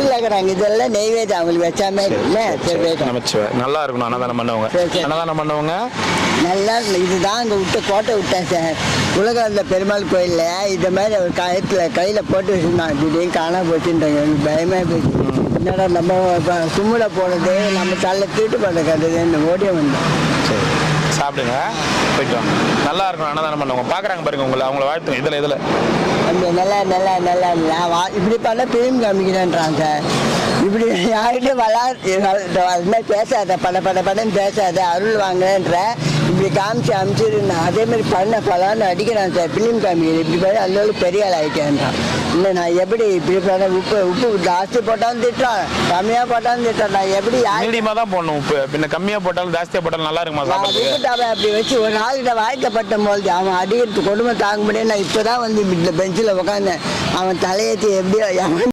வீட்டில் இருக்கிறாங்க. இதெல்லாம் நெய்வேத்தியம் அவங்களுக்கு வச்சாமே இல்லை. நமச்சிவாய். நல்லா இருக்கணும் அன்னதானம் பண்ணவங்க. அன்னதானம் பண்ணவங்க நல்லா இதுதான் அங்கே விட்டு கோட்டை விட்டேன் சார். உலகளந்த பெருமாள் கோயிலில் இந்த மாதிரி ஒரு கையில் போட்டு வச்சுருந்தாங்க. திடீர்னு காணாம போச்சுன்றாங்க. எனக்கு பயமே போச்சு. என்னடா நம்ம இப்போ சும்முட போனது நம்ம தலையில் தீட்டு பண்ண கட்டுதுன்னு ஓடிய வந்தோம். சரி, சாப்பிடுங்க, போயிட்டு வாங்க. நல்லா இருக்கணும் அன்னதானம் பண்ணவங்க. பார்க்குறாங்க பாருங்க உங்களை, அவங்கள வாழ்த்துங்க. இதில் அந்த நல்லா நல்லா நல்லா இப்படி பண்ண பிரியம் காமிக்கிறேன்றான் சார். இப்படி யார்கிட்ட பேசாத படன்னு பேசாத, அருள் வாங்குறேன்ற இப்படி காமிச்சு அமிச்சிருந்தேன். அதே மாதிரி பலான்னு அடிக்கிறான் சார். பிலிம் காமிக்கிறேன் இப்படி பண்ணி அல்லோடு பெரிய ஆள் ஆகிட்டேன்றான். இல்லை நான் எப்படி இப்படி பண்ண உப்பு ஜாஸ்தி போட்டாலும் திட்டுறான், கம்மியாக போட்டாலும் திட்டுறான். நான் எப்படி மீடியமாக தான் போடணும். உப்பு பின்ன கம்மியாக போட்டாலும் ஜாஸ்தியாக போட்டாலும் நல்லா இருக்குமா சாப்பிட்டு? அப்படி வச்சு ஒரு நாள்கிட்ட வாய்க்கப்பட்ட போது அவன் அடிக்கிறது கொடுமை தாங்க முடியாது. நான் இப்போ தான் வந்து பெஞ்சில் உட்காந்தேன். அவன் தலையேற்றி எப்படியோ